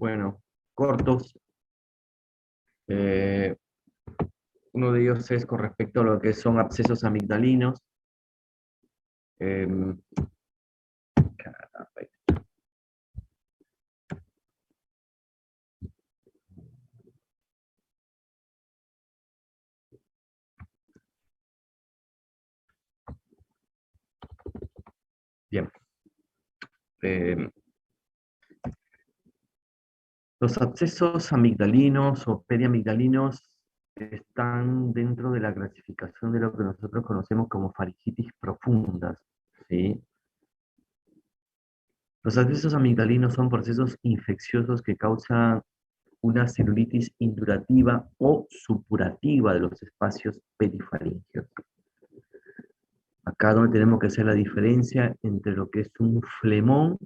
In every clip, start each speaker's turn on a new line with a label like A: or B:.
A: Bueno, cortos. Eh, Uno de ellos es con respecto a lo que son abscesos amigdalinos. Em, caramba. Bien. Em, los abscesos amigdalinos o periamigdalinos están dentro de la clasificación de lo que nosotros conocemos como faringitis profundas, ¿sí? Los abscesos amigdalinos son procesos infecciosos que causan una celulitis indurativa o supurativa de los espacios perifaringios. Acá donde tenemos que hacer la diferencia entre lo que es un flemón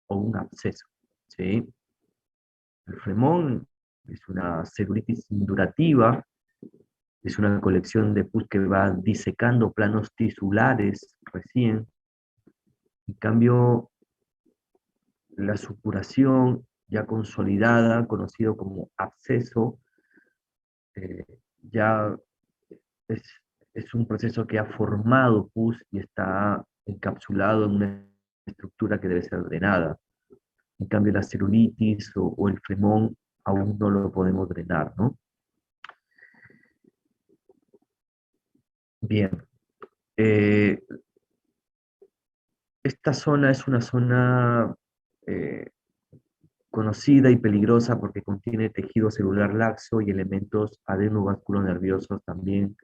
A: o un absceso, ¿sí? El flemón es una celulitis indurativa, es una colección de pus que va disecando planos tisulares recién. En cambio, la supuración ya consolidada, conocido como absceso, eh, ya es, es un proceso que ha formado pus y está encapsulado en una estructura que debe ser drenada. En cambio, la celulitis o el flemón aún no lo podemos drenar, ¿no? Bien. Eh, Esta zona es una zona eh, conocida y peligrosa porque contiene tejido celular laxo y elementos adenovasculonerviosos también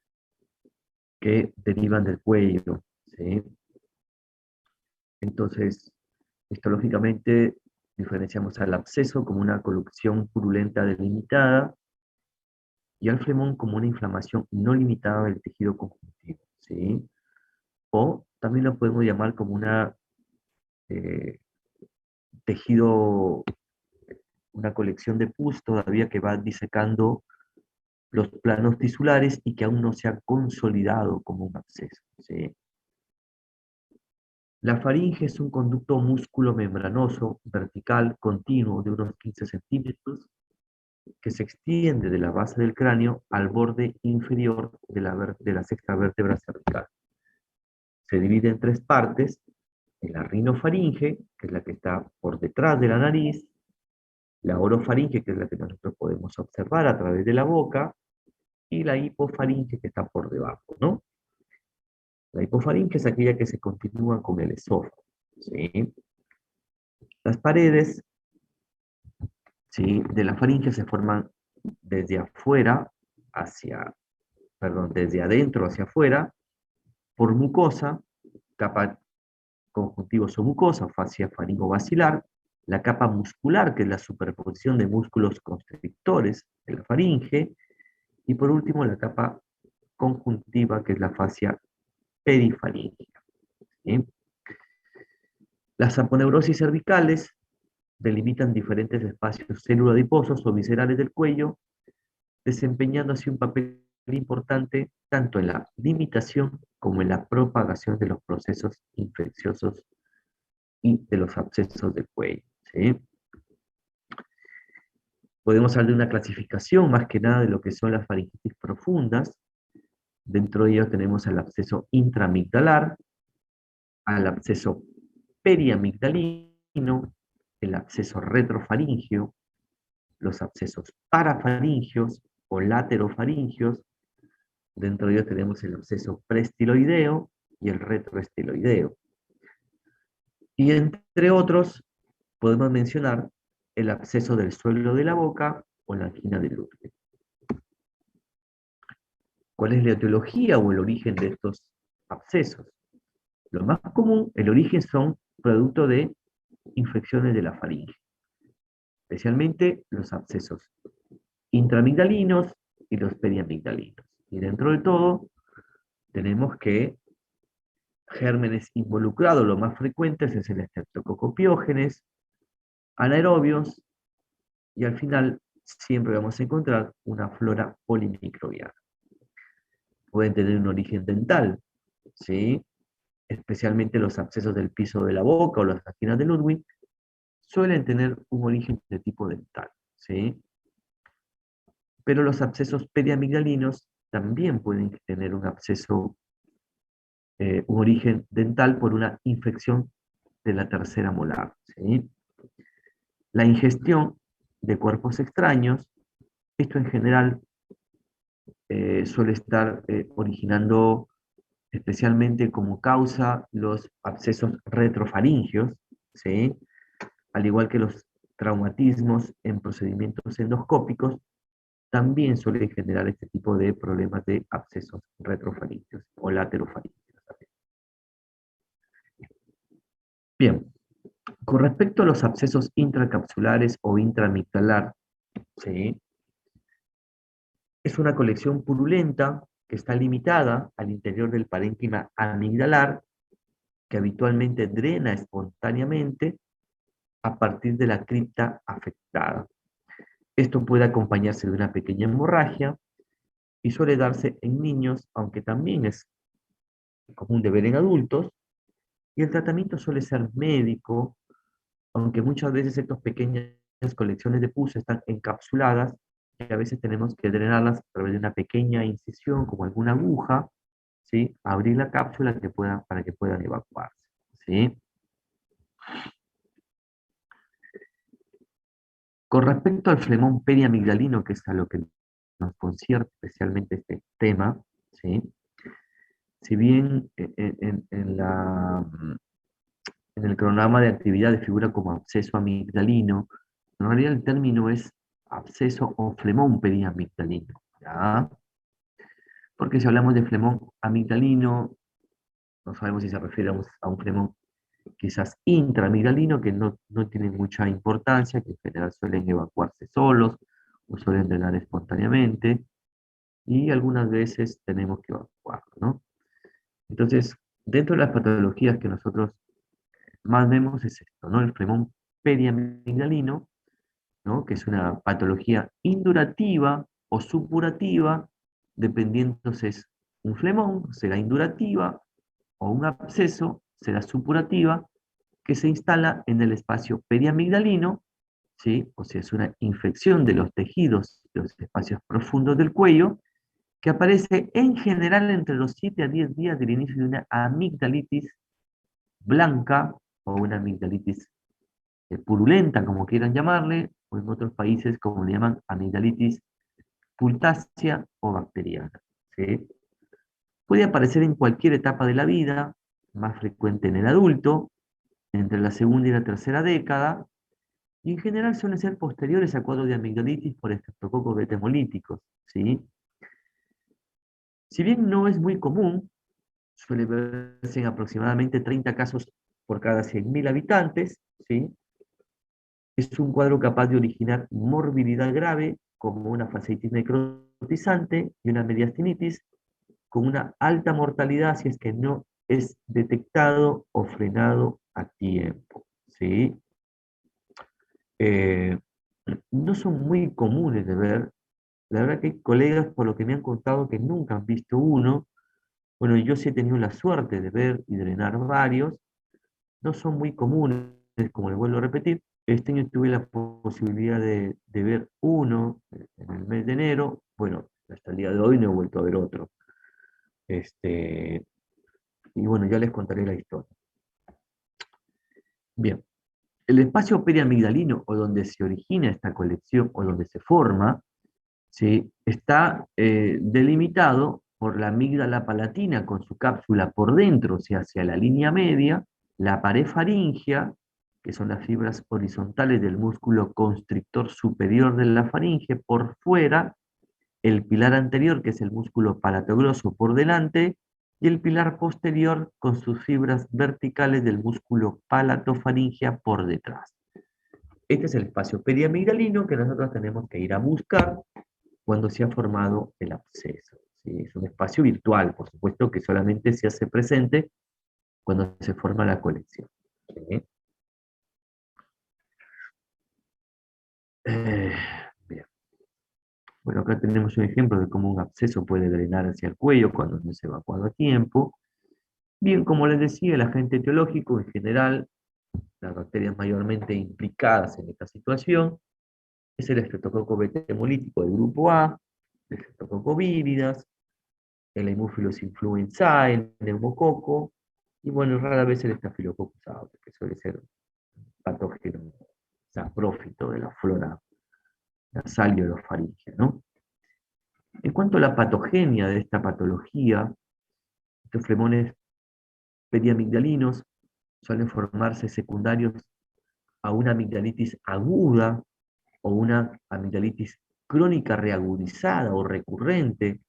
A: que derivan del cuello, ¿sí? Entonces, histológicamente diferenciamos al absceso como una colusión purulenta delimitada y al flemón como una inflamación no limitada del tejido conjuntivo, ¿sí? O también lo podemos llamar como una eh, tejido, una colección de pus todavía que va disecando los planos tisulares y que aún no se ha consolidado como un absceso, ¿sí? La faringe es un conducto músculo membranoso vertical continuo de unos 15 centímetros que se extiende de la base del cráneo al borde inferior de la sexta vértebra cervical. Se divide en tres partes: en la rinofaringe, que es la que está por detrás de la nariz; la orofaringe, que es la que nosotros podemos observar a través de la boca; y la hipofaringe, que está por debajo, ¿no? La hipofaringe es aquella que se continúa con el esófago, ¿sí? Las paredes, ¿sí?, de la faringe se forman desde afuera hacia, perdón, desde adentro hacia afuera, por mucosa, capa conjuntivos o mucosa, fascia faringobacilar; la capa muscular, que es la superposición de músculos constrictores de la faringe; y por último la capa conjuntiva, que es la fascia perifaríngea, ¿sí? Las aponeurosis cervicales delimitan diferentes espacios celulodiposos o viscerales del cuello, desempeñando así un papel importante tanto en la limitación como en la propagación de los procesos infecciosos y de los abscesos del cuello, ¿sí? Podemos hablar de una clasificación más que nada de lo que son las faringitis profundas. Dentro de ellos tenemos el absceso intraamigdalar, al absceso periamigdalino, el absceso retrofaringio, los abscesos parafaringios o laterofaringios. Dentro de ellos tenemos el absceso preestiloideo y el retroestiloideo. Y entre otros, podemos mencionar el absceso del suelo de la boca o la angina de Ludwig. ¿Cuál es la etiología o el origen de estos abscesos? Lo más común, el origen son producto de infecciones de la faringe, especialmente los abscesos intramigdalinos y los periamigdalinos. Y dentro de todo, tenemos que gérmenes involucrados, los más frecuentes es el Streptococcus anaerobios, y al final siempre vamos a encontrar una flora polimicrobiana. Pueden tener un origen dental, ¿sí? Especialmente los abscesos del piso de la boca o las anginas de Ludwig suelen tener un origen de tipo dental, ¿sí? Pero los abscesos periamigdalinos también pueden tener un absceso, un origen dental por una infección de la tercera molar, ¿sí? La ingestión de cuerpos extraños, esto en general suele estar originando especialmente como causa los abscesos retrofaringios, ¿sí? Al igual que los traumatismos en procedimientos endoscópicos, también suelen generar este tipo de problemas de abscesos retrofaringios o laterofaringios. Bien, con respecto a los abscesos intracapsulares o intramigdalar, ¿sí? Es una colección purulenta que está limitada al interior del parénquima amigdalar, que habitualmente drena espontáneamente a partir de la cripta afectada. Esto puede acompañarse de una pequeña hemorragia y suele darse en niños, aunque también es común de ver en adultos, y el tratamiento suele ser médico, aunque muchas veces estas pequeñas colecciones de pus están encapsuladas y a veces tenemos que drenarlas a través de una pequeña incisión, como alguna aguja, ¿sí? Abrir la cápsula para que puedan evacuarse, ¿sí? Con respecto al flemón periamigdalino, que es a lo que nos concierne especialmente este tema, ¿sí? Si bien en el cronograma de actividades figura como absceso amigdalino, en realidad el término es absceso o flemón periamigdalino, ¿ya? Porque si hablamos de flemón amigdalino, no sabemos si se refiere a un flemón quizás intramigdalino, que no tiene mucha importancia, que en general suelen evacuarse solos o suelen drenar espontáneamente, y algunas veces tenemos que evacuar, ¿no? Entonces, dentro de las patologías que nosotros más vemos es esto, ¿no? El flemón periamigdalino, ¿no? Que es una patología indurativa o supurativa, dependiendo si es un flemón, será indurativa, o un absceso, será supurativa, que se instala en el espacio periamigdalino, ¿sí? O sea, es una infección de los tejidos, de los espacios profundos del cuello, que aparece en general entre los 7 a 10 días del inicio de una amigdalitis blanca o una amigdalitis purulenta, como quieran llamarle, o en otros países como le llaman amigdalitis pultácea o bacteriana, ¿sí? Puede aparecer en cualquier etapa de la vida, más frecuente en el adulto, entre la segunda y la tercera década, y en general suelen ser posteriores a cuadros de amigdalitis por estreptococos beta hemolíticos, ¿sí? Si bien no es muy común, suele verse en aproximadamente 30 casos por cada 100.000 habitantes, ¿sí? Es un cuadro capaz de originar morbilidad grave, como una fascitis necrotizante y una mediastinitis, con una alta mortalidad si es que no es detectado o frenado a tiempo, ¿sí? Eh, no son muy comunes de ver. La verdad que hay colegas, por lo que me han contado, que nunca han visto uno. Bueno, yo sí he tenido la suerte de ver y drenar varios. No son muy comunes, como les vuelvo a repetir. Este año tuve la posibilidad de ver uno en el mes de enero. Bueno, hasta el día de hoy no he vuelto a ver otro. Este, y bueno, ya les contaré la historia. Bien, el espacio periamigdalino, o donde se origina esta colección, o donde se forma, ¿sí? Está delimitado por la amígdala palatina con su cápsula por dentro, o sea, hacia la línea media, la pared faríngea, que son las fibras horizontales del músculo constrictor superior de la faringe por fuera, el pilar anterior, que es el músculo palatogroso por delante, y el pilar posterior con sus fibras verticales del músculo palatofaringea por detrás. Este es el espacio periamigdalino que nosotros tenemos que ir a buscar cuando se ha formado el absceso, ¿sí? Es un espacio virtual, por supuesto, que solamente se hace presente cuando se forma la colección, ¿sí? Eh, bien. Bueno, acá tenemos un ejemplo de cómo un absceso puede drenar hacia el cuello cuando no es evacuado a tiempo. Bien, como les decía, el agente etiológico en general las bacterias mayormente implicadas en esta situación es el Streptococcus beta hemolítico del grupo A, el Streptococcus viridis, el Haemophilus influenzae, el neumococo, y bueno, rara vez el Staphylococcus aureus, que suele ser patógeno saprófito de la flora nasal y orofaringea, ¿no? En cuanto a la patogenia de esta patología, estos flemones periamigdalinos suelen formarse secundarios a una amigdalitis aguda o una amigdalitis crónica reagudizada o recurrente,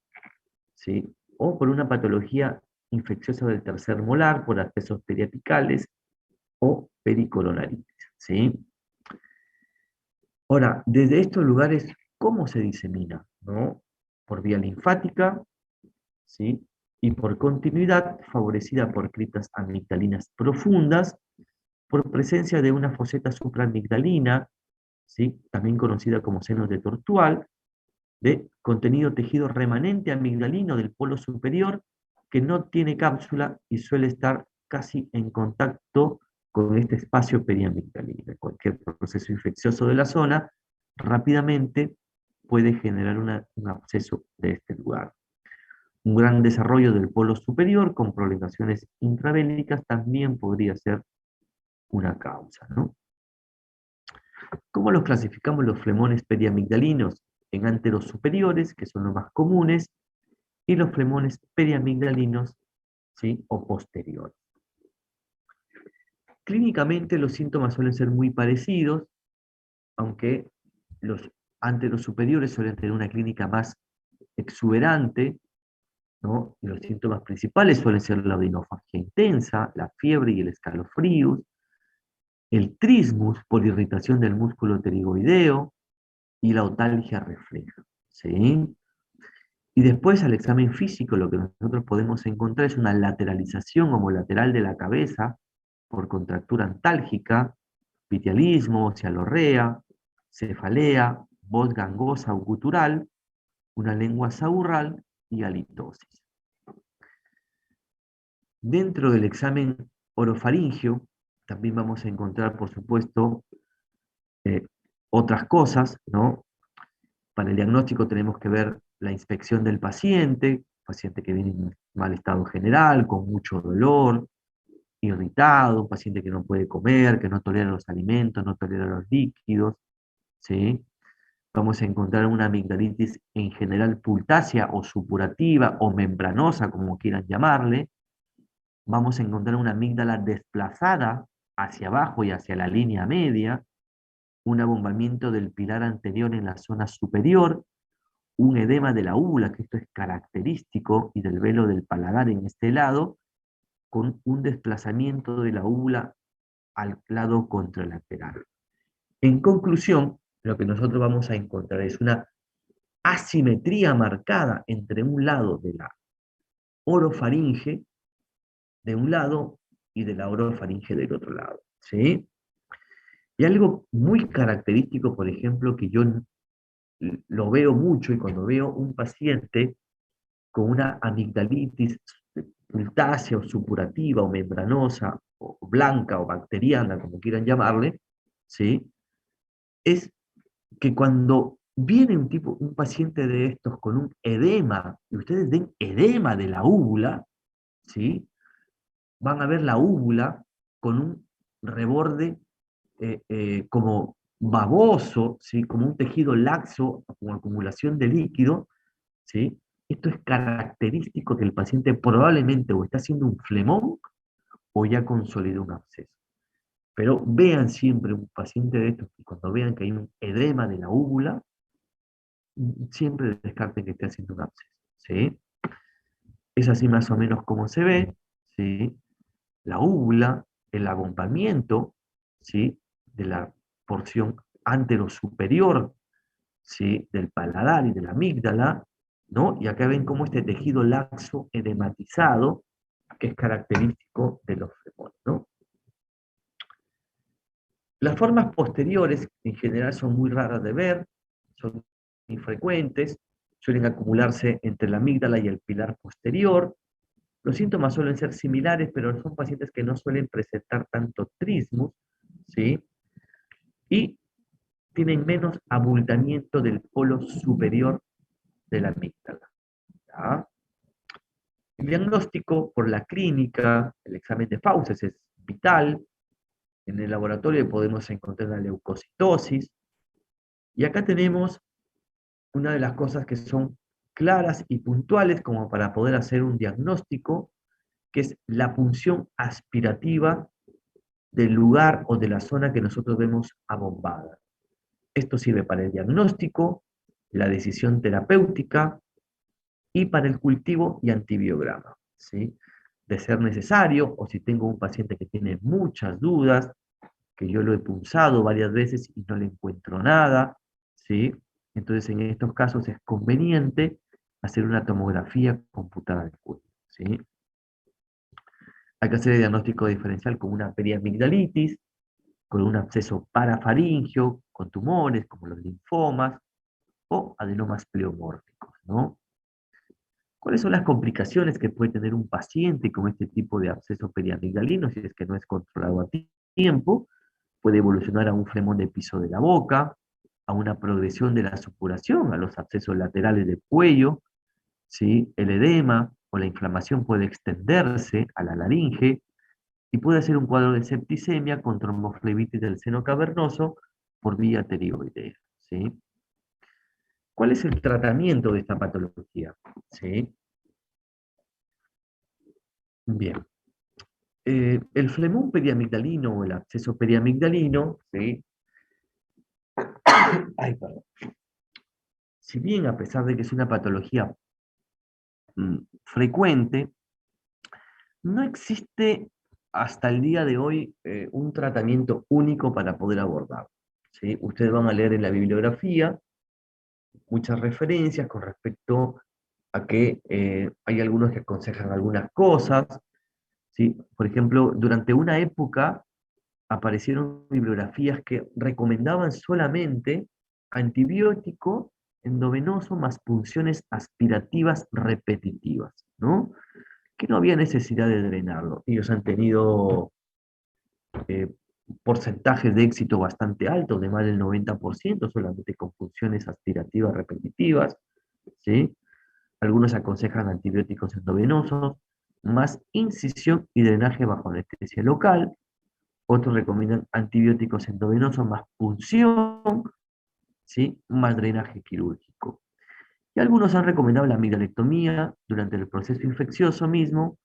A: ¿sí? O por una patología infecciosa del tercer molar, por accesos periapicales o pericoronaritis, ¿sí? Ahora, desde estos lugares, ¿cómo se disemina? ¿No? Por vía linfática, ¿sí? Y por continuidad, favorecida por criptas amigdalinas profundas, por presencia de una foseta supraamigdalina, ¿sí? También conocida como seno de Tortual, de contenido tejido remanente amigdalino del polo superior, que no tiene cápsula y suele estar casi en contacto con este espacio periamigdalino. Cualquier proceso infeccioso de la zona rápidamente puede generar un absceso de este lugar. Un gran desarrollo del polo superior con prolongaciones intravénicas también podría ser una causa, ¿no? ¿Cómo los clasificamos los flemones periamigdalinos? En anteros superiores, que son los más comunes, y los flemones periamigdalinos, ¿sí? O posteriores. Clínicamente los síntomas suelen ser muy parecidos, aunque los anteros superiores suelen tener una clínica más exuberante, ¿no? Y los síntomas principales suelen ser la odinofagia intensa, la fiebre y el escalofríos, el trismus por irritación del músculo pterigoideo y la otalgia refleja, ¿sí? Y después al examen físico lo que nosotros podemos encontrar es una lateralización homolateral de la cabeza por contractura antálgica, pitialismo, cialorrea, cefalea, voz gangosa o gutural, una lengua saurral y halitosis. Dentro del examen orofaringio también vamos a encontrar, por supuesto, eh, otras cosas, ¿no? Para el diagnóstico tenemos que ver la inspección del paciente que viene en mal estado general, con mucho dolor, irritado, un paciente que no puede comer, que no tolera los alimentos, no tolera los líquidos, ¿sí? Vamos a encontrar una amigdalitis en general pultácea o supurativa o membranosa, como quieran llamarle. Vamos a encontrar una amígdala desplazada hacia abajo y hacia la línea media, un abombamiento del pilar anterior en la zona superior, un edema de la úvula, que esto es característico, y del velo del paladar en este lado, con un desplazamiento de la úvula al lado contralateral. En conclusión, lo que nosotros vamos a encontrar es una asimetría marcada entre un lado de la orofaringe de un lado y de la orofaringe del otro lado, ¿sí? Y algo muy característico, por ejemplo, que yo lo veo mucho y cuando veo un paciente con una amigdalitis pultácea o supurativa o membranosa o blanca o bacteriana, como quieran llamarle, ¿sí? Es que cuando viene un paciente de estos con un edema, y ustedes ven edema de la úvula, ¿sí? Van a ver la úvula con un reborde como baboso, ¿sí? Como un tejido laxo, con acumulación de líquido, ¿sí? Esto es característico que el paciente probablemente o está haciendo un flemón o ya consolidó un absceso. Pero vean siempre un paciente de estos, y cuando vean que hay un edema de la úvula, siempre descarten que esté haciendo un absceso, ¿sí? Es así más o menos como se ve, ¿sí? La úvula, el abombamiento, ¿sí? De la porción anterosuperior, ¿sí? Del paladar y de la amígdala, ¿no? Y acá ven cómo este tejido laxo edematizado, que es característico de los flemones, ¿no? Las formas posteriores en general son muy raras de ver, son infrecuentes, suelen acumularse entre la amígdala y el pilar posterior. Los síntomas suelen ser similares, pero son pacientes que no suelen presentar tanto trismus, ¿sí? Y tienen menos abultamiento del polo superior de la amígdala. ¿Ya? El diagnóstico por la clínica, el examen de fauces es vital. En el laboratorio podemos encontrar la leucocitosis. Y acá tenemos una de las cosas que son claras y puntuales como para poder hacer un diagnóstico, que es la punción aspirativa del lugar o de la zona que nosotros vemos abombada. Esto sirve para el diagnóstico, la decisión terapéutica y para el cultivo y antibiograma, ¿sí? De ser necesario, o si tengo un paciente que tiene muchas dudas, que yo lo he punzado varias veces y no le encuentro nada, ¿sí? Entonces en estos casos es conveniente hacer una tomografía computada del cuello, ¿sí? Hay que hacer el diagnóstico diferencial con una periamigdalitis, con un absceso parafaringio, con tumores como los linfomas o adenomas pleomórficos, ¿no? ¿Cuáles son las complicaciones que puede tener un paciente con este tipo de absceso periamigdalino si es que no es controlado a tiempo? Puede evolucionar a un flemón de piso de la boca, a una progresión de la supuración, a los abscesos laterales del cuello, ¿sí? El edema o la inflamación puede extenderse a la laringe y puede ser un cuadro de septicemia con tromboflebitis del seno cavernoso por vía tiroidea, ¿sí? ¿Cuál es el tratamiento de esta patología? ¿Sí? Bien. El flemón periamigdalino o el absceso periamigdalino, ¿sí? Ay, perdón. Si bien a pesar de que es una patología frecuente, no existe hasta el día de hoy un tratamiento único para poder abordar, ¿sí? Ustedes van a leer en la bibliografía muchas referencias con respecto a que hay algunos que aconsejan algunas cosas, ¿sí? Por ejemplo, durante una época aparecieron bibliografías que recomendaban solamente antibiótico endovenoso más punciones aspirativas repetitivas, ¿no? Que no había necesidad de drenarlo. Ellos han tenido eh, porcentajes de éxito bastante altos, de más del 90%, solamente con funciones aspirativas repetitivas, ¿sí? Algunos aconsejan antibióticos endovenosos, más incisión y drenaje bajo anestesia local. Otros recomiendan antibióticos endovenosos más punción, ¿sí? Más drenaje quirúrgico. Y algunos han recomendado la amidalectomía durante el proceso infeccioso mismo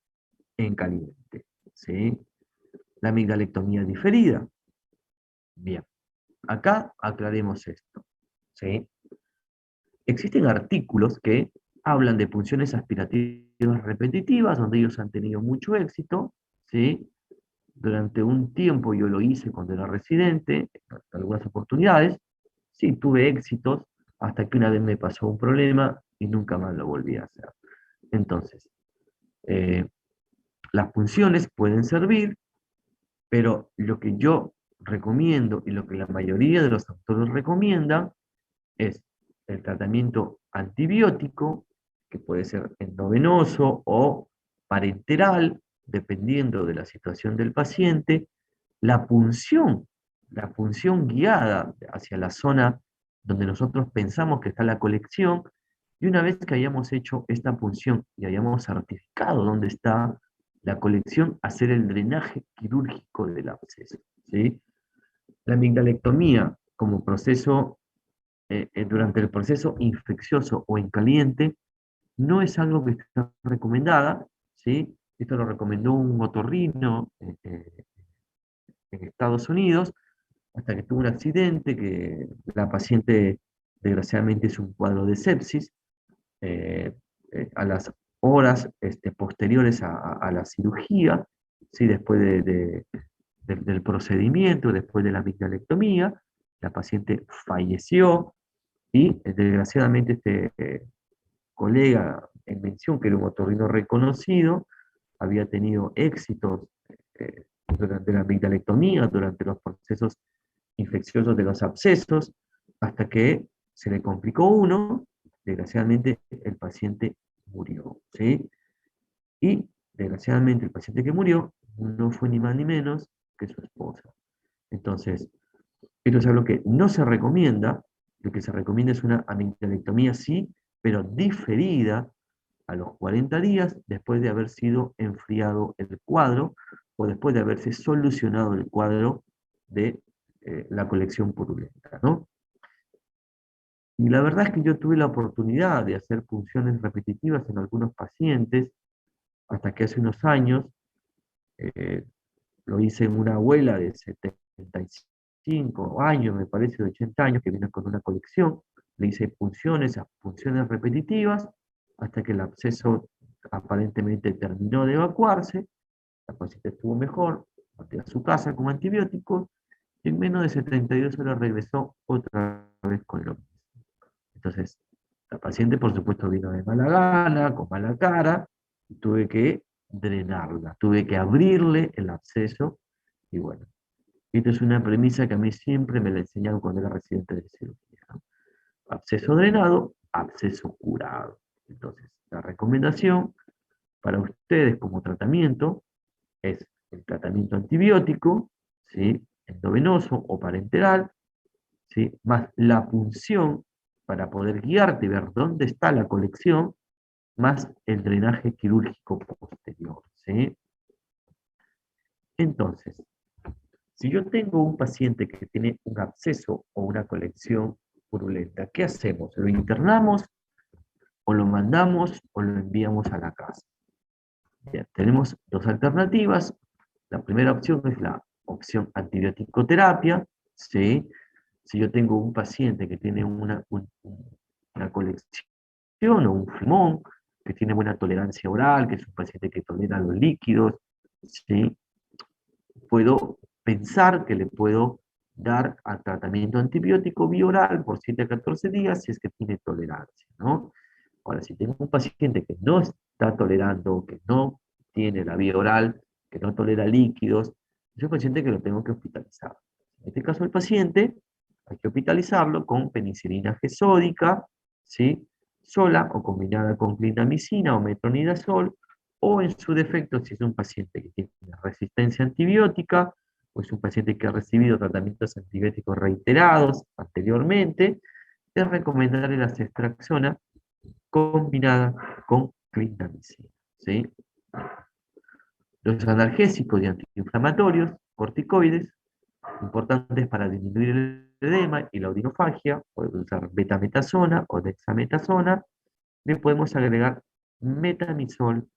A: en caliente, ¿sí? La amidalectomía diferida. Bien, acá aclaremos esto, ¿sí? Existen artículos que hablan de punciones aspirativas repetitivas, donde ellos han tenido mucho éxito, ¿sí? Durante un tiempo yo lo hice cuando era residente, en algunas oportunidades, sí, tuve éxitos, hasta que una vez me pasó un problema y nunca más lo volví a hacer. Entonces, eh, las punciones pueden servir, pero lo que yo recomiendo y lo que la mayoría de los autores recomiendan es el tratamiento antibiótico, que puede ser endovenoso o parenteral, dependiendo de la situación del paciente, la punción, la punción guiada hacia la zona donde nosotros pensamos que está la colección, y una vez que hayamos hecho esta punción y hayamos certificado dónde está la colección, hacer el drenaje quirúrgico del absceso, ¿sí? La amigdalectomía como proceso durante el proceso infeccioso o en caliente no es algo que está recomendada, ¿sí? Esto lo recomendó un otorrino en Estados Unidos, hasta que tuvo un accidente, que la paciente desgraciadamente es un cuadro de sepsis, eh, a las horas posteriores a la cirugía, ¿sí? Después del procedimiento, después de la amigdalectomía, la paciente falleció y desgraciadamente colega en mención, que era un otorrino reconocido, había tenido éxitos durante la amigdalectomía, durante los procesos infecciosos de los abscesos, hasta que se le complicó uno, desgraciadamente el paciente murió, ¿sí? Y desgraciadamente el paciente que murió no fue ni más ni menos que su esposa. Entonces, esto es algo que no se recomienda. Lo que se recomienda es una amigdalectomía, sí, pero diferida a los 40 días después de haber sido enfriado el cuadro o después de haberse solucionado el cuadro de la colección purulenta, ¿no? Y la verdad es que yo tuve la oportunidad de hacer punciones repetitivas en algunos pacientes, hasta que hace unos años eh, lo hice en una abuela de 75 años, me parece, de 80 años, que viene con una colección. Le hice punciones, a punciones repetitivas, hasta que el absceso aparentemente terminó de evacuarse, la paciente estuvo mejor, partió a su casa con antibióticos, y en menos de 72 horas regresó otra vez con lo mismo. Entonces, la paciente, por supuesto, vino de mala gana, con mala cara, y tuve que drenarla, tuve que abrirle el absceso, y bueno, esta es una premisa que a mí siempre me la enseñaron cuando era residente de cirugía, ¿no? Absceso drenado, absceso curado. Entonces, la recomendación para ustedes como tratamiento es el tratamiento antibiótico, ¿sí? Endovenoso o parenteral, ¿sí? Más la punción para poder guiarte y ver dónde está la colección, más el drenaje quirúrgico posterior, ¿sí? Entonces, si yo tengo un paciente que tiene un absceso o una colección purulenta, ¿qué hacemos? ¿Lo internamos o lo mandamos o lo enviamos a la casa? Bien, tenemos dos alternativas. La primera opción es la opción antibiótico-terapia, ¿sí? Si yo tengo un paciente que tiene una colección o un fumón, que tiene buena tolerancia oral, que es un paciente que tolera los líquidos, ¿sí? Puedo pensar que le puedo dar a tratamiento antibiótico bioral por 7 a 14 días si es que tiene tolerancia, ¿no? Ahora, si tengo un paciente que no está tolerando, que no tiene la vía oral, que no tolera líquidos, es un paciente que lo tengo que hospitalizar. En este caso, el paciente hay que hospitalizarlo con penicilina G sódica, ¿sí? Sola o combinada con clindamicina o metronidazol, o en su defecto, si es un paciente que tiene resistencia antibiótica, o es un paciente que ha recibido tratamientos antibióticos reiterados anteriormente, es recomendable la ceftriaxona combinada con clindamicina, ¿sí? Los analgésicos y antiinflamatorios, corticoides, importantes para disminuir el edema y la odinofagia, podemos usar betametasona o dexametasona, le podemos agregar metamisol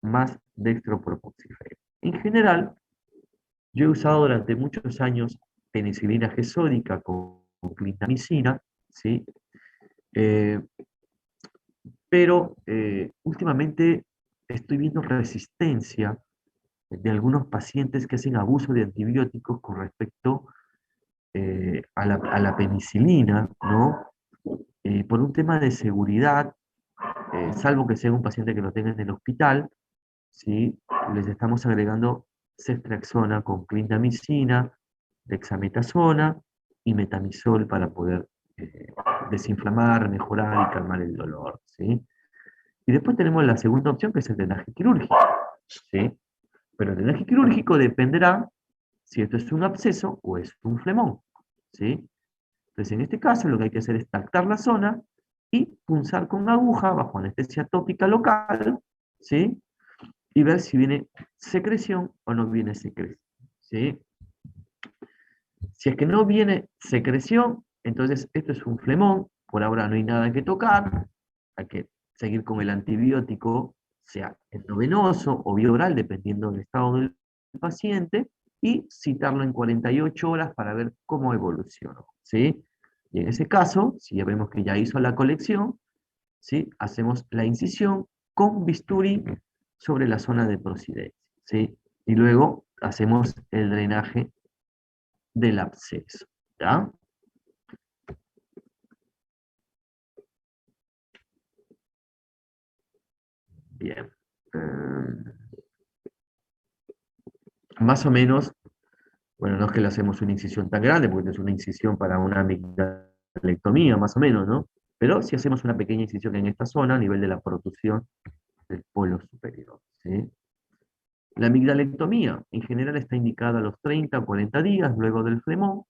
A: más dextropropoxifeno. En general, yo he usado durante muchos años penicilina G sódica con clindamicina, ¿sí? Eh, pero últimamente estoy viendo resistencia de algunos pacientes que hacen abuso de antibióticos con respecto a la penicilina, ¿no? Por un tema de seguridad, salvo que sea un paciente que lo tenga en el hospital, ¿sí? Les estamos agregando ceftriaxona con clindamicina, dexametasona y metamisol para poder eh, desinflamar, mejorar y calmar el dolor, ¿sí? Y después tenemos la segunda opción, que es el drenaje quirúrgico, ¿sí? Pero el drenaje quirúrgico dependerá si esto es un absceso o es un flemón, ¿sí? Entonces, en este caso, lo que hay que hacer es tactar la zona y punzar con aguja bajo anestesia tópica local, ¿sí? Y ver si viene secreción o no viene secreción, ¿sí? Si es que no viene secreción, entonces esto es un flemón, por ahora no hay nada que tocar, hay que seguir con el antibiótico, sea endovenoso o vía oral, dependiendo del estado del paciente, y citarlo en 48 horas para ver cómo evolucionó, ¿sí? Y en ese caso, si ya vemos que ya hizo la colección, ¿sí? Hacemos la incisión con bisturí sobre la zona de procidencia, ¿sí? Y luego hacemos el drenaje del absceso, ¿ya? Bien. Más o menos, bueno, no es que le hacemos una incisión tan grande, porque es una incisión para una amigdalectomía, más o menos, ¿no? Pero si hacemos una pequeña incisión en esta zona, a nivel de la protusión del polo superior, ¿sí? La amigdalectomía en general está indicada a los 30 o 40 días luego del flemón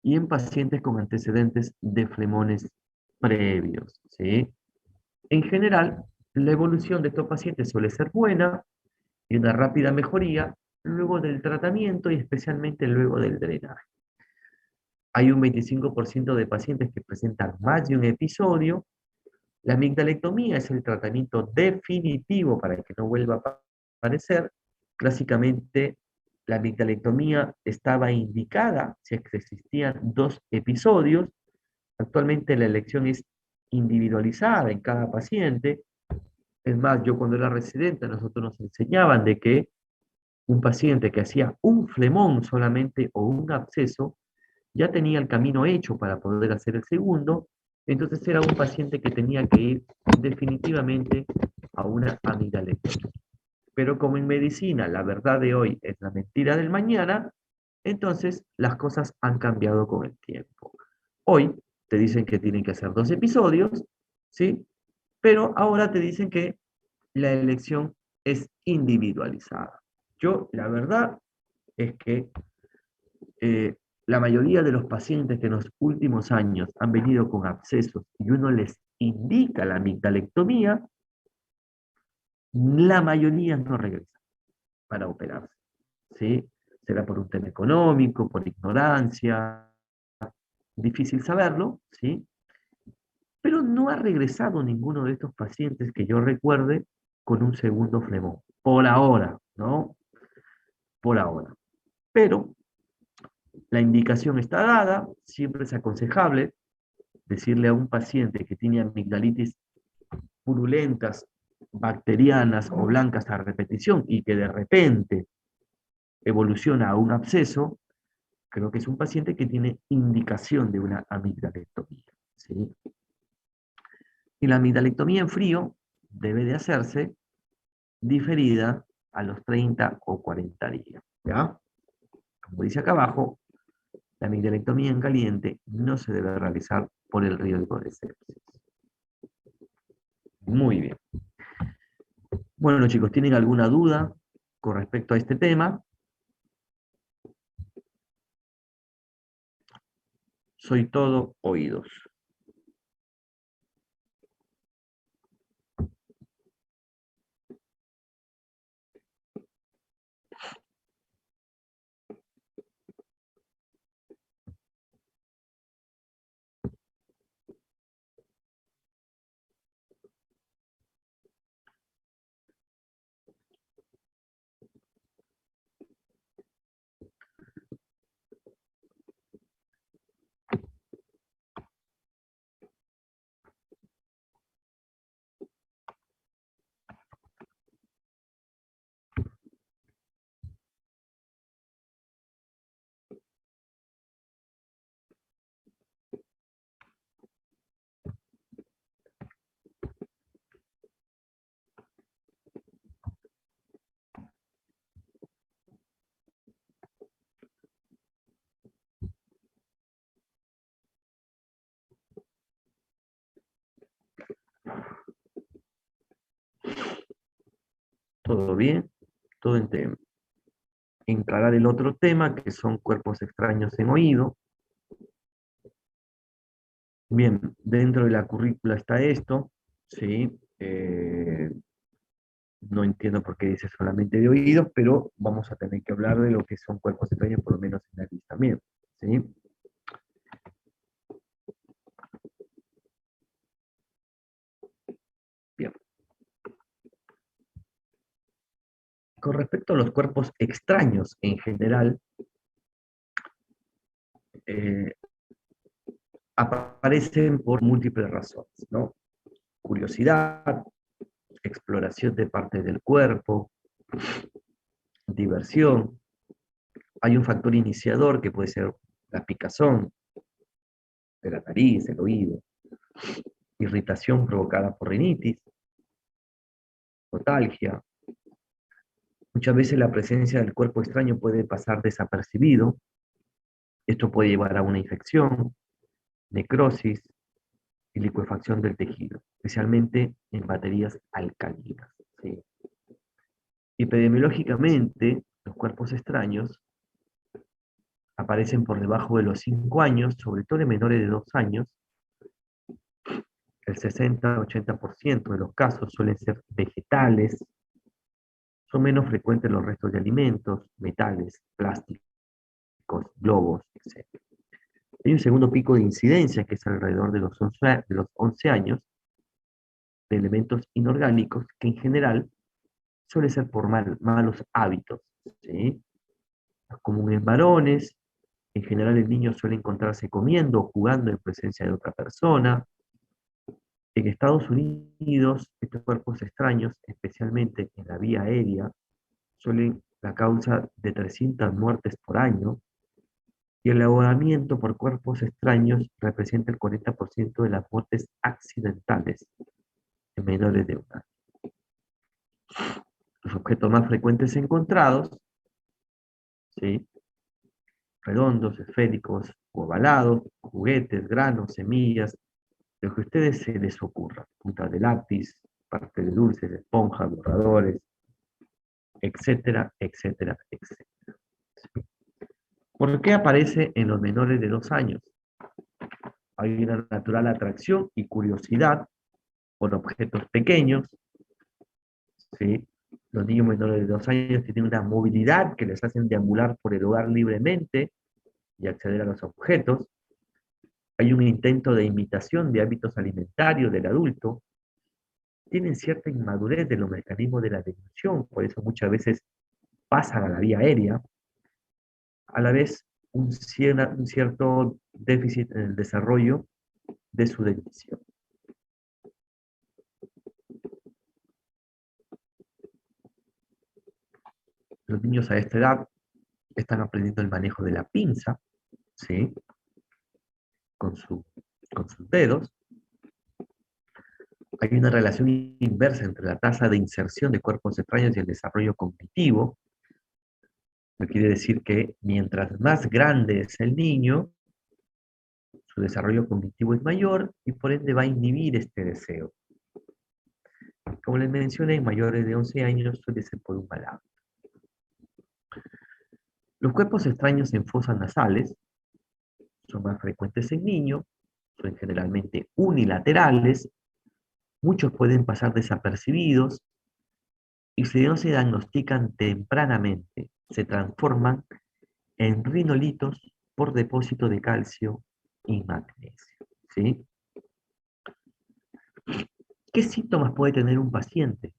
A: y en pacientes con antecedentes de flemones previos, ¿sí? En general, la evolución de estos pacientes suele ser buena y una rápida mejoría luego del tratamiento y especialmente luego del drenaje. Hay un 25% de pacientes que presentan más de un episodio. La amigdalectomía es el tratamiento definitivo para que no vuelva a aparecer. Clásicamente, la amigdalectomía estaba indicada si existían dos episodios. Actualmente la elección es individualizada en cada paciente. Es más, yo cuando era residente, nosotros nos enseñaban de que un paciente que hacía un flemón solamente o un absceso ya tenía el camino hecho para poder hacer el segundo, entonces era un paciente que tenía que ir definitivamente a una amidalectomía. Pero como en medicina la verdad de hoy es la mentira del mañana, entonces las cosas han cambiado con el tiempo. Hoy te dicen que tienen que hacer dos episodios, ¿sí? Pero ahora te dicen que la elección es individualizada. Yo, la verdad es que eh, la mayoría de los pacientes que en los últimos años han venido con abscesos y uno les indica la amigdalectomía, la mayoría no regresa para operarse, ¿sí? Será por un tema económico, por ignorancia, difícil saberlo, ¿sí? Pero no ha regresado ninguno de estos pacientes que yo recuerde con un segundo flemón, por ahora, ¿no? Por ahora. Pero la indicación está dada, siempre es aconsejable decirle a un paciente que tiene amigdalitis purulentas, bacterianas o blancas a repetición y que de repente evoluciona a un absceso, creo que es un paciente que tiene indicación de una amigdalectomía, ¿sí? Y la amigdalectomía en frío debe de hacerse diferida a los 30 o 40 días, ¿ya? Como dice acá abajo, la amigdalectomía en caliente no se debe realizar por el riesgo de sepsis. Muy bien. Bueno, chicos, ¿tienen alguna duda con respecto a este tema? Soy todo oídos. ¿Todo bien? Todo en tema. Encarar el otro tema, que son cuerpos extraños en oído. Bien, dentro de la currícula está esto, ¿sí? No entiendo por qué dice solamente de oídos, pero vamos a tener que hablar de lo que son cuerpos extraños, por lo menos en la lista también, ¿sí? Bien. Con respecto a los cuerpos extraños en general, eh, aparecen por múltiples razones, ¿no? Curiosidad, exploración de partes del cuerpo, diversión. Hay un factor iniciador que puede ser la picazón de la nariz, el oído, irritación provocada por rinitis, notalgia. Muchas veces la presencia del cuerpo extraño puede pasar desapercibido. Esto puede llevar a una infección, necrosis y licuefacción del tejido, especialmente en baterías alcalinas, ¿sí? Epidemiológicamente, los cuerpos extraños aparecen por debajo de los 5 años, sobre todo en menores de 2 años. El 60-80% de los casos suelen ser vegetales, son menos frecuentes los restos de alimentos, metales, plásticos, globos, etc. Hay un segundo pico de incidencia que es alrededor de los 11 años, de elementos inorgánicos que en general suele ser por malos hábitos, ¿sí? Es común en varones, en general el niño suele encontrarse comiendo o jugando en presencia de otra persona. En Estados Unidos, estos cuerpos extraños, especialmente en la vía aérea, suelen la causa de 300 muertes por año, y el ahogamiento por cuerpos extraños representa el 40% de las muertes accidentales en menores de un año. Los objetos más frecuentes encontrados, ¿sí? Redondos, esféricos o ovalados, juguetes, granos, semillas, lo que a ustedes se les ocurra, puntas de lápiz, parte de dulces, esponjas, borradores, etcétera, etcétera, etcétera. ¿Por qué aparece en los menores de 2 años? Hay una natural atracción y curiosidad por objetos pequeños, ¿sí? Los niños menores de 2 años tienen una movilidad que les hacen deambular por el hogar libremente y acceder a los objetos. Hay un intento de imitación de hábitos alimentarios del adulto. Tienen cierta inmadurez de los mecanismos de la atención, por eso muchas veces pasan a la vía aérea. A la vez, un cierto déficit en el desarrollo de su dentición. Los niños a esta edad están aprendiendo el manejo de la pinza, ¿sí? Con, con sus dedos. Hay una relación inversa entre la tasa de inserción de cuerpos extraños y el desarrollo cognitivo. Lo que quiere decir que mientras más grande es el niño, su desarrollo cognitivo es mayor y por ende va a inhibir este deseo. Como les mencioné, en mayores de 11 años suele ser por un mal hábito. Los cuerpos extraños en fosas nasales son más frecuentes en niños, son generalmente unilaterales, muchos pueden pasar desapercibidos y si no se diagnostican tempranamente, se transforman en rinolitos por depósito de calcio y magnesio, ¿sí? ¿Qué síntomas puede tener un paciente?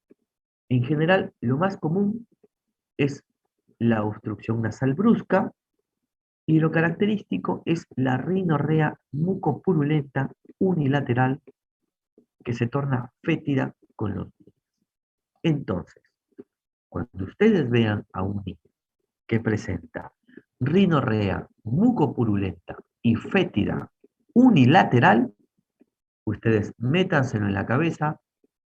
A: En general, lo más común es la obstrucción nasal brusca y lo característico es la rinorrea mucopurulenta unilateral que se torna fétida con los días. Entonces, cuando ustedes vean a un niño que presenta rinorrea mucopurulenta y fétida unilateral, ustedes métanselo en la cabeza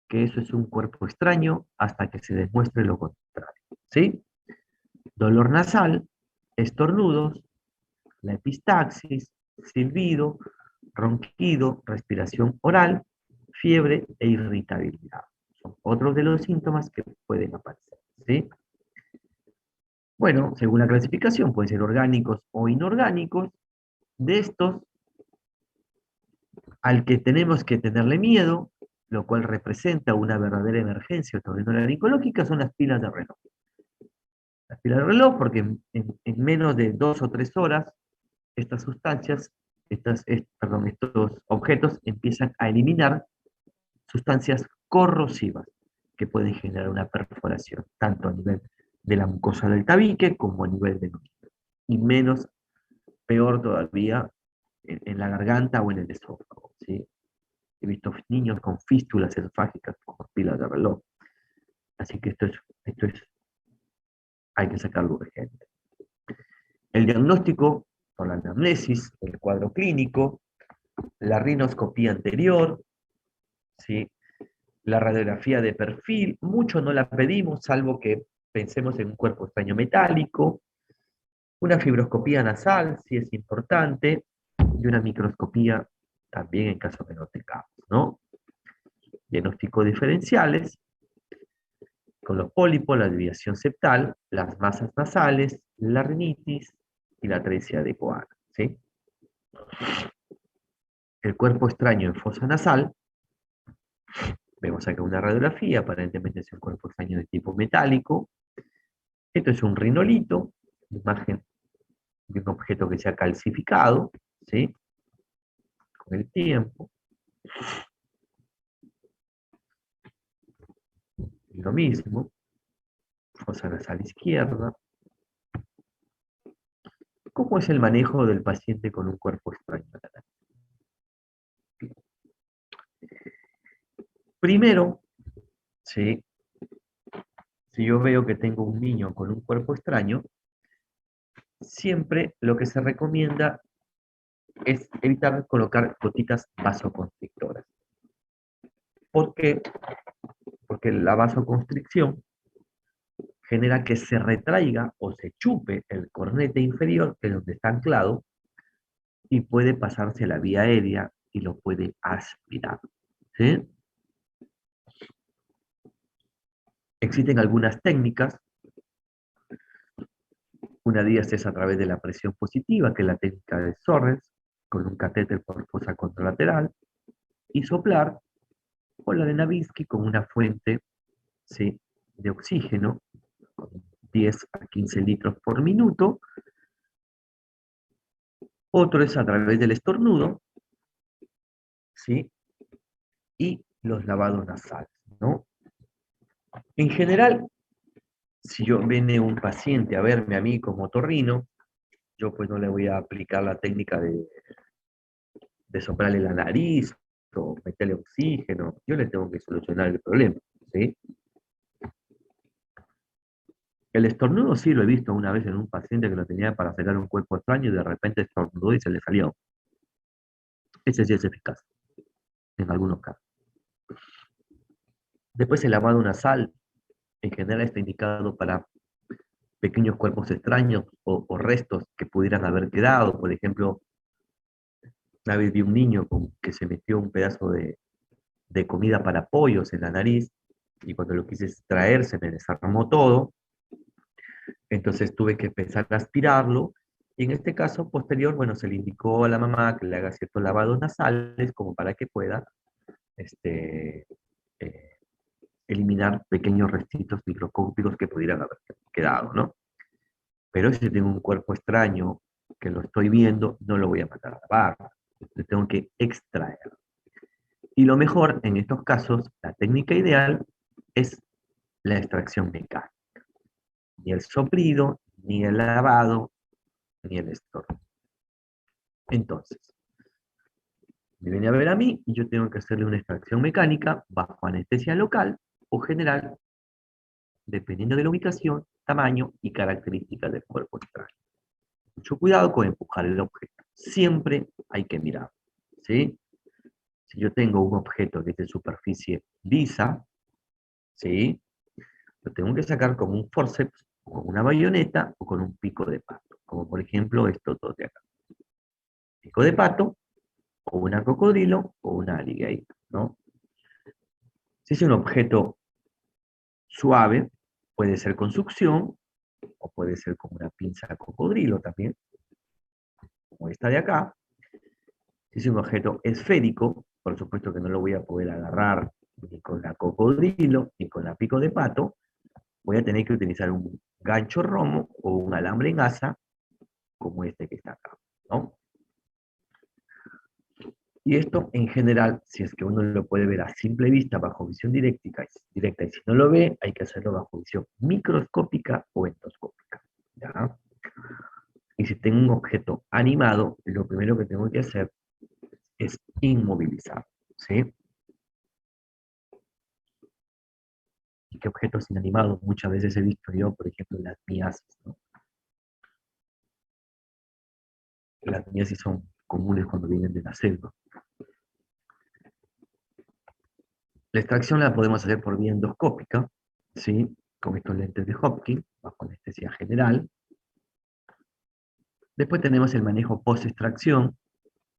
A: que eso es un cuerpo extraño hasta que se demuestre lo contrario. ¿Sí? Dolor nasal, estornudos, la epistaxis, silbido, ronquido, respiración oral, fiebre e irritabilidad. Son otros de los síntomas que pueden aparecer. ¿Sí? Bueno, según la clasificación, pueden ser orgánicos o inorgánicos. De estos, al que tenemos que tenerle miedo, lo cual representa una verdadera emergencia otorrinolaringológica, son las pilas de reloj. Las pilas de reloj, porque en menos de 2 o 3 horas, estas sustancias, estos objetos empiezan a eliminar sustancias corrosivas que pueden generar una perforación, tanto a nivel de la mucosa del tabique como a nivel de y menos, peor todavía, en la garganta o en el esófago, ¿sí? He visto niños con fístulas esofágicas por pilas de reloj. Así que hay que sacarlo urgente. El diagnóstico por la anamnesis, el cuadro clínico, la rinoscopía anterior, ¿sí? La radiografía de perfil, mucho no la pedimos, salvo que pensemos en un cuerpo extraño metálico, una fibroscopía nasal, si es importante, y una microscopía también en caso que no tengamos, ¿no? Diagnóstico diferenciales, con los pólipos, la desviación septal, las masas nasales, la rinitis y la atresia de Cohen, ¿sí? El cuerpo extraño en fosa nasal, vemos acá una radiografía, aparentemente es un cuerpo extraño de tipo metálico. Esto es un rinolito, imagen de un objeto que se ha calcificado, ¿sí? Con el tiempo. Lo mismo, fosa nasal izquierda. ¿Cómo es el manejo del paciente con un cuerpo extraño? Primero, ¿sí? Si yo veo que tengo un niño con un cuerpo extraño, siempre lo que se recomienda es evitar colocar gotitas vasoconstrictoras. ¿Por qué? Porque la vasoconstricción genera que se retraiga o se chupe el cornete inferior, que es donde está anclado, y puede pasarse la vía aérea y lo puede aspirar. ¿Sí? Existen algunas técnicas. Una de ellas es a través de la presión positiva, que es la técnica de Sorres, con un catéter por fosa contralateral, y soplar, o la de Navinsky con una fuente, ¿sí?, de oxígeno, con 10 a 15 litros por minuto. Otro es a través del estornudo, ¿sí?, y los lavados nasales, ¿no? En general, si yo viene un paciente a verme a mí como otorrino, yo pues no le voy a aplicar la técnica de soplarle la nariz o meterle oxígeno. Yo le tengo que solucionar el problema, ¿sí? El estornudo sí lo he visto una vez en un paciente que lo tenía para sacar un cuerpo extraño y de repente estornudó y se le salió. Ese sí es eficaz, en algunos casos. Después el lavado nasal, en general está indicado para pequeños cuerpos extraños o restos que pudieran haber quedado. Por ejemplo, una vez vi un niño que se metió un pedazo de comida para pollos en la nariz y cuando lo quise extraer se me desarmó todo. Entonces tuve que empezar a aspirarlo. Y en este caso posterior, bueno, se le indicó a la mamá que le haga ciertos lavados nasales como para que pueda este, eh, eliminar pequeños restitos microscópicos que pudieran haber quedado, ¿no? Pero si tengo un cuerpo extraño que lo estoy viendo, no lo voy a mandar a lavar, lo tengo que extraer. Y lo mejor en estos casos, la técnica ideal es la extracción mecánica. Ni el soplido, ni el lavado, ni el estorbo. Entonces, me viene a ver a mí y yo tengo que hacerle una extracción mecánica bajo anestesia local o general, dependiendo de la ubicación, tamaño y características del cuerpo extraño. Mucho cuidado con empujar el objeto. Siempre hay que mirar, ¿sí? Si yo tengo un objeto que es de superficie lisa, ¿sí?, lo tengo que sacar con un forceps, con una bayoneta o con un pico de pato, como por ejemplo estos dos de acá. Pico de pato, o una cocodrilo, o una alligator, ¿no? Si es un objeto suave, puede ser con succión, o puede ser con una pinza de cocodrilo también, como esta de acá. Si es un objeto esférico, por supuesto que no lo voy a poder agarrar ni con la cocodrilo, ni con la pico de pato, voy a tener que utilizar un gancho romo o un alambre en asa, como este que está acá, ¿no? Y esto en general, si es que uno lo puede ver a simple vista bajo visión directa, y si no lo ve, hay que hacerlo bajo visión microscópica o endoscópica, ¿ya? Y si tengo un objeto animado, lo primero que tengo que hacer es inmovilizar, ¿sí? ¿Y qué objetos inanimados muchas veces he visto yo? Por ejemplo, las miasis, ¿no? Las miasis son comunes cuando vienen de la selva. La extracción la podemos hacer por vía endoscópica, ¿sí?, con estos lentes de Hopkins, bajo anestesia general. Después tenemos el manejo post-extracción,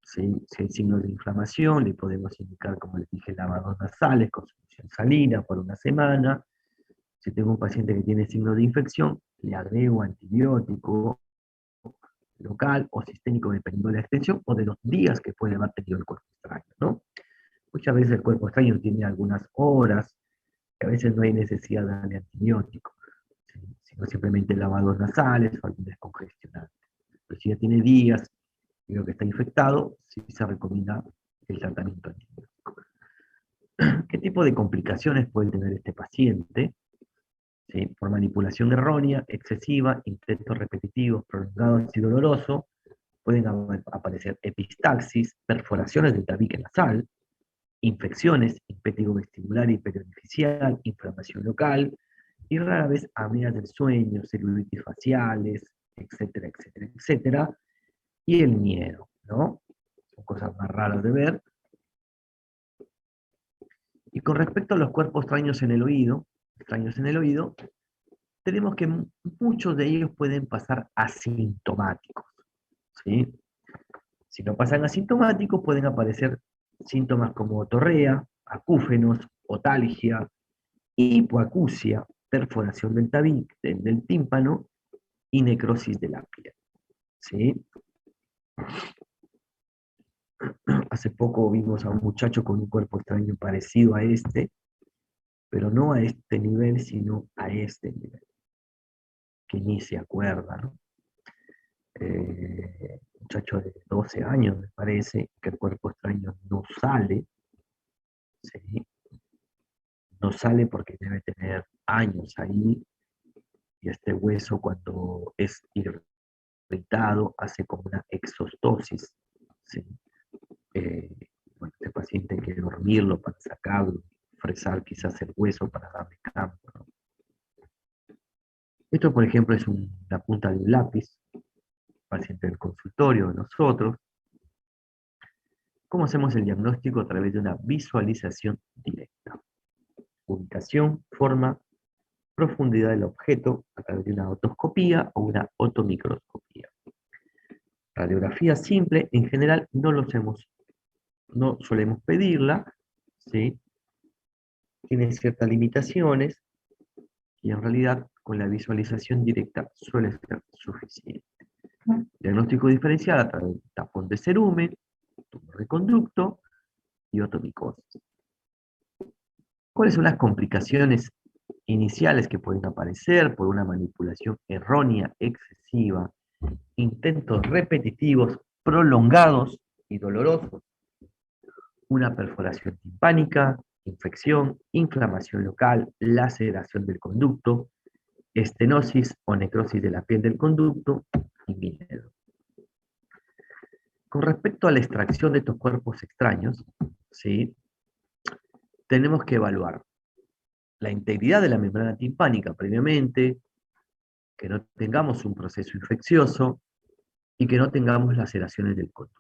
A: ¿sí? Si hay signos de inflamación, le podemos indicar, como les dije, lavados nasales con solución salina por una semana. Si tengo un paciente que tiene signos de infección, le agrego antibiótico local o sistémico dependiendo de la extensión o de los días que puede haber tenido el cuerpo extraño, ¿no? Muchas veces el cuerpo extraño tiene algunas horas, que a veces no hay necesidad de darle antibiótico, ¿sí? Sino simplemente lavados nasales o algún descongestionante. Pero si ya tiene días y veo que está infectado, sí se recomienda el tratamiento antibiótico. ¿Qué tipo de complicaciones puede tener este paciente? ¿Sí? Por manipulación errónea, excesiva, intentos repetitivos, prolongados y dolorosos, pueden aparecer epistaxis, perforaciones del tabique nasal, infecciones, impétigo vestibular y periorificial, inflamación local, y rara vez apneas del sueño, celulitis faciales, etcétera, etcétera, etcétera, y el miedo, ¿no? Son cosas más raras de ver. Y con respecto a los cuerpos extraños en el oído, tenemos que muchos de ellos pueden pasar asintomáticos, ¿sí? Si no pasan asintomáticos, pueden aparecer síntomas como otorrea, acúfenos, otalgia, hipoacusia, perforación del tímpano y necrosis de la piel, ¿sí? Hace poco vimos a un muchacho con un cuerpo extraño parecido a este, pero no a este nivel, sino a este nivel, que ni se acuerda, ¿no? Muchacho de 12 años, me parece, que el cuerpo extraño no sale, ¿sí? No sale porque debe tener años ahí, y este hueso cuando es irritado hace como una exostosis, ¿sí? Eh, bueno, este paciente hay que dormirlo para sacarlo, fresar quizás el hueso para darle campo, ¿no? Esto, por ejemplo, es la punta de un lápiz, paciente del consultorio de nosotros. ¿Cómo hacemos el diagnóstico? A través de una visualización directa. Ubicación, forma, profundidad del objeto a través de una otoscopía o una otomicroscopía. Radiografía simple, en general no solemos pedirla, ¿sí? Tiene ciertas limitaciones y en realidad con la visualización directa suele ser suficiente. Diagnóstico diferencial a través de tapón de cerumen, tumor de conducto y otomicosis. ¿Cuáles son las complicaciones iniciales que pueden aparecer por una manipulación errónea, excesiva, intentos repetitivos, prolongados y dolorosos? Una perforación timpánica, infección, inflamación local, laceración del conducto, estenosis o necrosis de la piel del conducto y miedo. Con respecto a la extracción de estos cuerpos extraños, ¿sí? Tenemos que evaluar la integridad de la membrana timpánica previamente, que no tengamos un proceso infeccioso y que no tengamos laceraciones del conducto.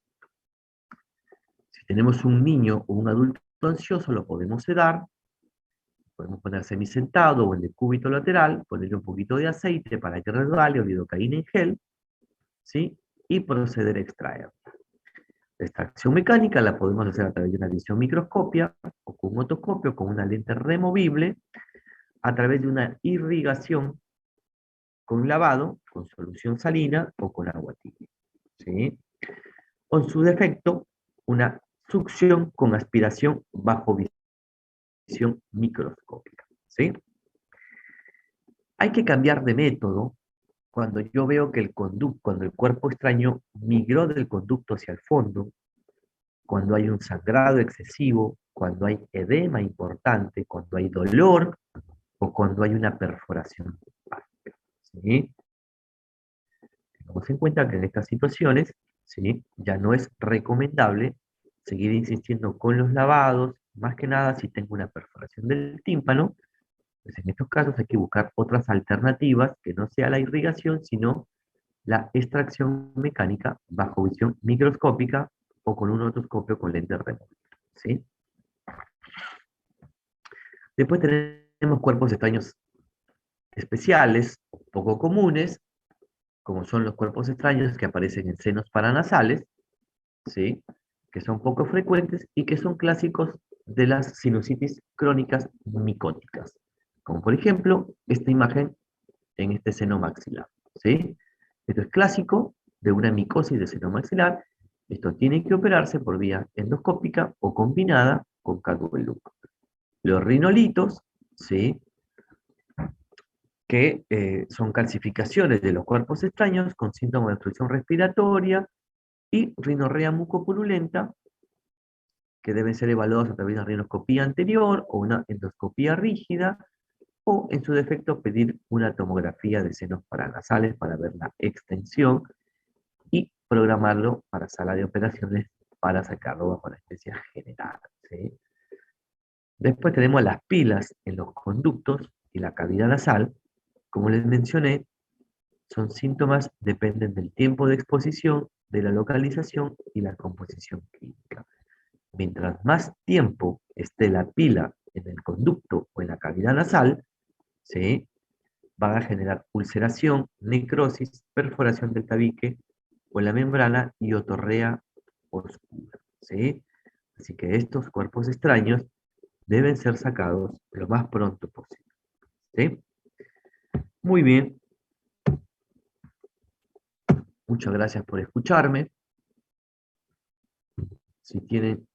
A: Si tenemos un niño o un adulto ansioso, lo podemos sedar, podemos poner semisentado o en decúbito lateral, ponerle un poquito de aceite para que resbale o lidocaína en gel, ¿sí? Y proceder a extraer. La extracción mecánica la podemos hacer a través de una visión microscopia o con un otoscopio con una lente removible a través de una irrigación con lavado, con solución salina o con agua tibia, ¿sí? O en su defecto, una succión con aspiración bajo visión microscópica, ¿sí? Hay que cambiar de método cuando yo veo que cuando el cuerpo extraño migró del conducto hacia el fondo, cuando hay un sangrado excesivo, cuando hay edema importante, cuando hay dolor o cuando hay una perforación, ¿sí? Tengamos en cuenta que en estas situaciones, ¿sí? Ya no es recomendable seguir insistiendo con los lavados, más que nada si tengo una perforación del tímpano, pues en estos casos hay que buscar otras alternativas que no sea la irrigación, sino la extracción mecánica bajo visión microscópica o con un otoscopio con lente removible, ¿sí? Después tenemos cuerpos extraños especiales, poco comunes, como son los cuerpos extraños que aparecen en senos paranasales, ¿sí? Que son poco frecuentes y que son clásicos de las sinusitis crónicas micóticas, Como por ejemplo, esta imagen en este seno maxilar, ¿sí? Esto es clásico de una micosis de seno maxilar. Esto tiene que operarse por vía endoscópica o combinada con Catwell-Loop. Los rinolitos, ¿sí? Que son calcificaciones de los cuerpos extraños con síntomas de obstrucción respiratoria y rinorrea mucopurulenta, que deben ser evaluados a través de una rinoscopía anterior o una endoscopía rígida, o en su defecto pedir una tomografía de senos paranasales para ver la extensión y programarlo para sala de operaciones para sacarlo bajo anestesia general, ¿sí? Después tenemos las pilas en los conductos y la cavidad nasal. Como les mencioné, son síntomas, dependen del tiempo de exposición, de la localización y la composición química. Mientras más tiempo esté la pila en el conducto o en la cavidad nasal, ¿sí? Van a generar ulceración, necrosis, perforación del tabique o la membrana y otorrea oscura, ¿sí? Así que estos cuerpos extraños deben ser sacados lo más pronto posible, ¿sí? Muy bien, muchas gracias por escucharme. Si tienen